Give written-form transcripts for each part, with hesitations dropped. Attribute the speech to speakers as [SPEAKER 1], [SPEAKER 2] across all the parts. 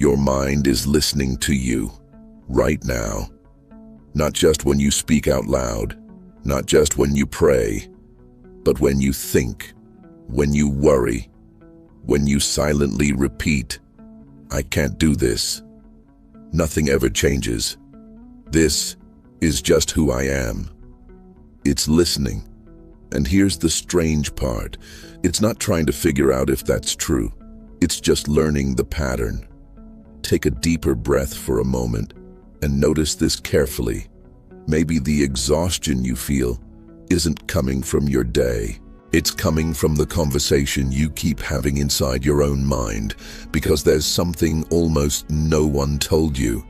[SPEAKER 1] Your mind is listening to you, right now. Not just when you speak out loud, not just when you pray, but when you think, when you worry, when you silently repeat, "I can't do this." Nothing ever changes. This is just who I am. It's listening. And here's the strange part. It's not trying to figure out if that's true. It's just learning the pattern. Take a deeper breath for a moment and notice this carefully. Maybe the exhaustion you feel isn't coming from your day. It's coming from the conversation you keep having inside your own mind, because there's something almost no one told you.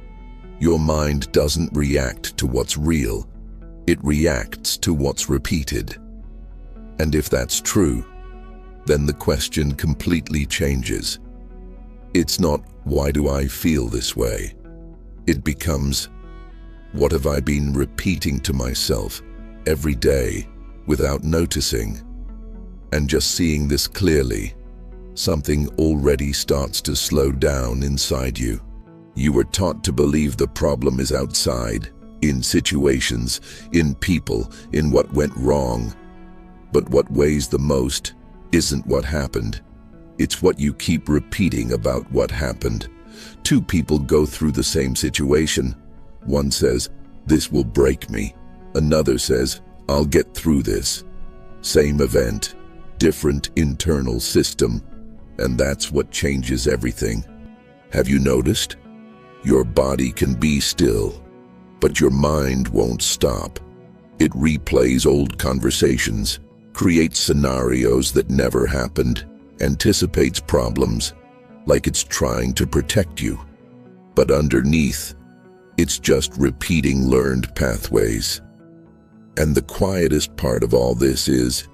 [SPEAKER 1] Your mind doesn't react to what's real. It reacts to what's repeated. And if that's true, then the question completely changes. It's not, "Why do I feel this way?" It becomes, "What have I been repeating to myself every day without noticing?" And just seeing this clearly, something already starts to slow down inside you. You were taught to believe the problem is outside, in situations, in people, in what went wrong. But what weighs the most isn't what happened. It's what you keep repeating about what happened. Two people go through the same situation. One says, "This will break me." Another says, "I'll get through this." Same event, different internal system, and that's what changes everything. Have you noticed? Your body can be still, but your mind won't stop. It replays old conversations, creates scenarios that never happened, anticipates problems, like it's trying to protect you. But underneath, it's just repeating learned pathways. And the quietest part of all this is,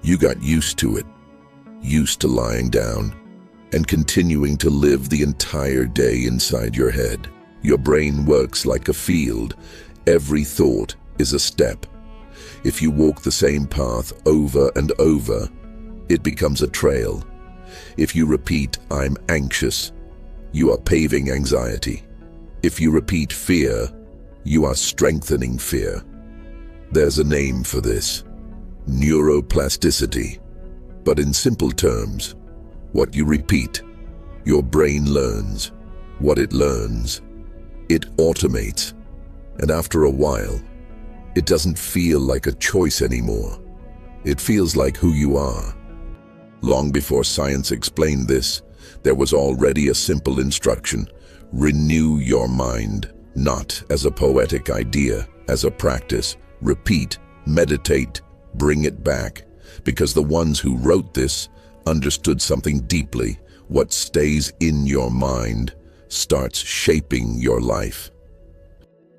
[SPEAKER 1] you got used to it, used to lying down and continuing to live the entire day inside your head. Your brain works like a field. Every thought is a step. If you walk the same path over and over, it becomes a trail. If you repeat, "I'm anxious," you are paving anxiety. If you repeat fear, you are strengthening fear. There's a name for this: neuroplasticity. But in simple terms, what you repeat, your brain learns. What it learns, it automates. And after a while, it doesn't feel like a choice anymore. It feels like who you are. Long before science explained this, there was already a simple instruction: renew your mind, not as a poetic idea, as a practice. Repeat, meditate, bring it back, because the ones who wrote this understood something deeply. What stays in your mind starts shaping your life.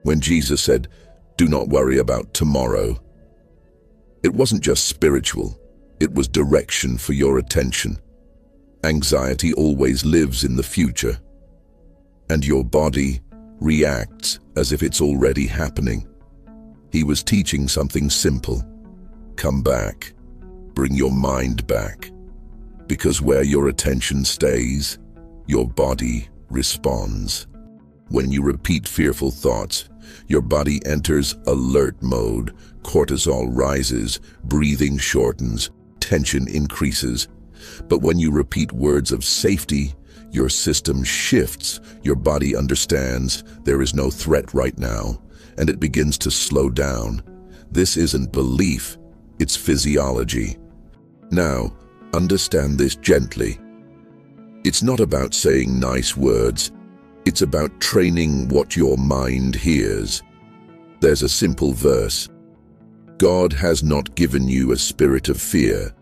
[SPEAKER 1] When Jesus said, "Do not worry about tomorrow," it wasn't just spiritual, it was direction for your attention. Anxiety always lives in the future, and your body reacts as if it's already happening. He was teaching something simple: come back, bring your mind back, because where your attention stays, your body responds. When you repeat fearful thoughts, your body enters alert mode, cortisol rises, breathing shortens, tension increases. But when you repeat words of safety, your system shifts, your body understands there is no threat right now, and it begins to slow down. This isn't belief, it's physiology. Now, understand this gently. It's not about saying nice words. It's about training what your mind hears. There's a simple verse: God has not given you a spirit of fear,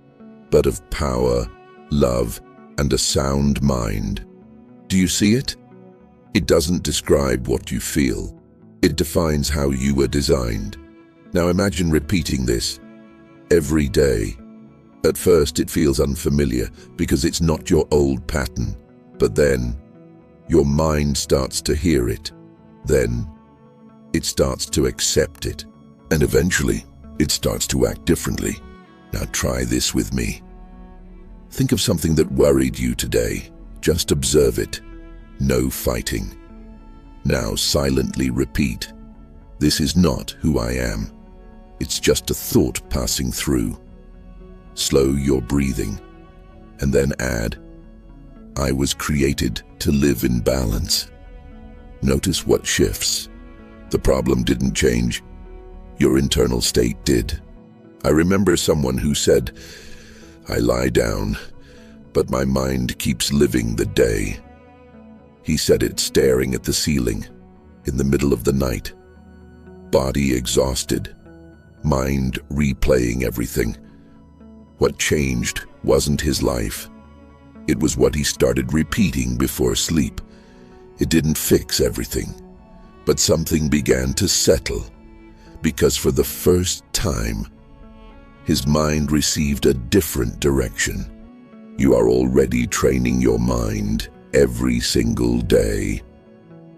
[SPEAKER 1] but of power, love, and a sound mind. Do you see it? It doesn't describe what you feel. It defines how you were designed. Now imagine repeating this every day. At first it feels unfamiliar because it's not your old pattern, but then your mind starts to hear it. Then it starts to accept it, and eventually it starts to act differently. Now try this with me. Think of something that worried you today. Just observe it. no fighting. Now silently repeat, "This is not who I am. It's just a thought passing through." Slow your breathing, and then add, "I was created to live in balance." Notice what shifts. The problem didn't change. Your internal state did. I remember someone who said, "I lie down, but my mind keeps living the day." He said it staring at the ceiling in the middle of the night. Body exhausted, mind replaying everything. What changed wasn't his life. It was what he started repeating before sleep. It didn't fix everything, but something began to settle, because for the first time, his mind received a different direction. You are already training your mind every single day.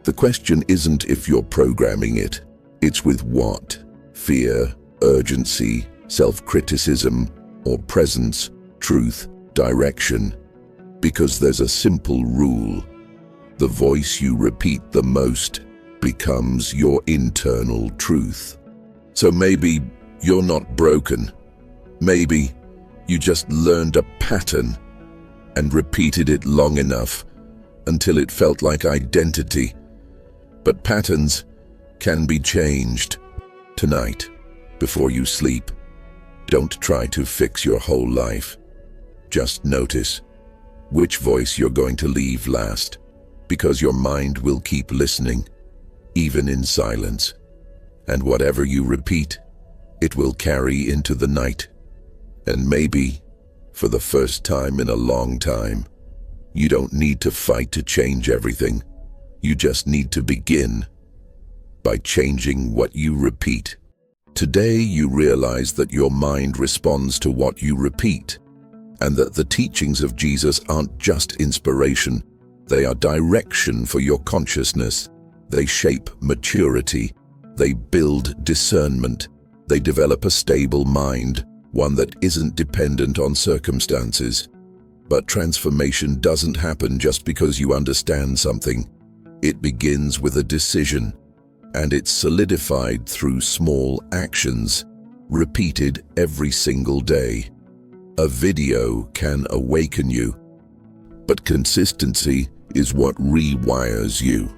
[SPEAKER 1] The question isn't if you're programming it, it's with what? Fear, urgency, self-criticism, or presence, truth, direction. Because there's a simple rule. The voice you repeat the most becomes your internal truth. So maybe you're not broken. Maybe you just learned a pattern and repeated it long enough until it felt like identity. But patterns can be changed. Tonight, before you sleep, don't try to fix your whole life. Just notice which voice you're going to leave last, because your mind will keep listening, even in silence. And whatever you repeat, it will carry into the night. And maybe, for the first time in a long time, you don't need to fight to change everything. You just need to begin by changing what you repeat. Today you realize that your mind responds to what you repeat, and that the teachings of Jesus aren't just inspiration, they are direction for your consciousness. They shape maturity, they build discernment, they develop a stable mind, one that isn't dependent on circumstances. But transformation doesn't happen just because you understand something. It begins with a decision, and it's solidified through small actions, repeated every single day. A video can awaken you, but consistency is what rewires you.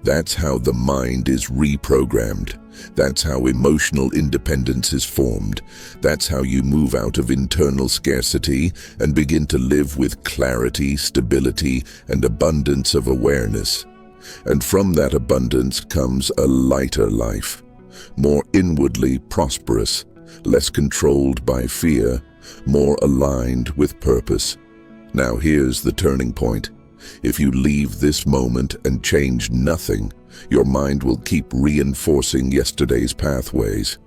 [SPEAKER 1] That's how the mind is reprogrammed. That's how emotional independence is formed. That's how you move out of internal scarcity and begin to live with clarity, stability, and abundance of awareness. And from that abundance comes a lighter life, more inwardly prosperous, less controlled by fear, more aligned with purpose. Now here's the turning point. If you leave this moment and change nothing, your mind will keep reinforcing yesterday's pathways.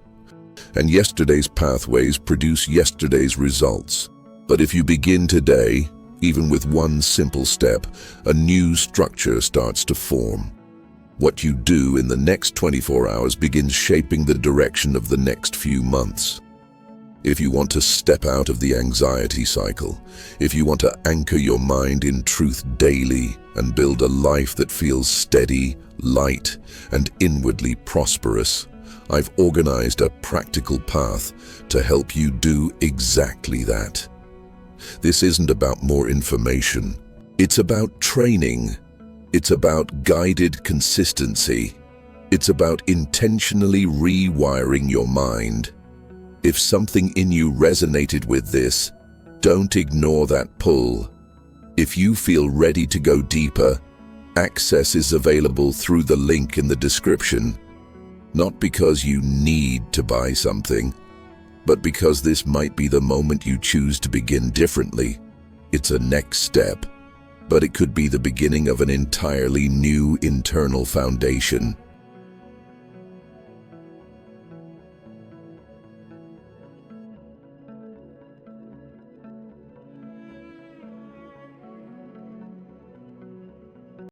[SPEAKER 1] And yesterday's pathways produce yesterday's results. But if you begin today, even with one simple step, a new structure starts to form. What you do in the next 24 hours begins shaping the direction of the next few months. If you want to step out of the anxiety cycle, if you want to anchor your mind in truth daily and build a life that feels steady, light, and inwardly prosperous, I've organized a practical path to help you do exactly that. This isn't about more information. It's about training. It's about guided consistency. It's about intentionally rewiring your mind. If something in you resonated with this, don't ignore that pull. If you feel ready to go deeper, access is available through the link in the description. Not because you need to buy something, but because this might be the moment you choose to begin differently. It's a next step, but it could be the beginning of an entirely new internal foundation.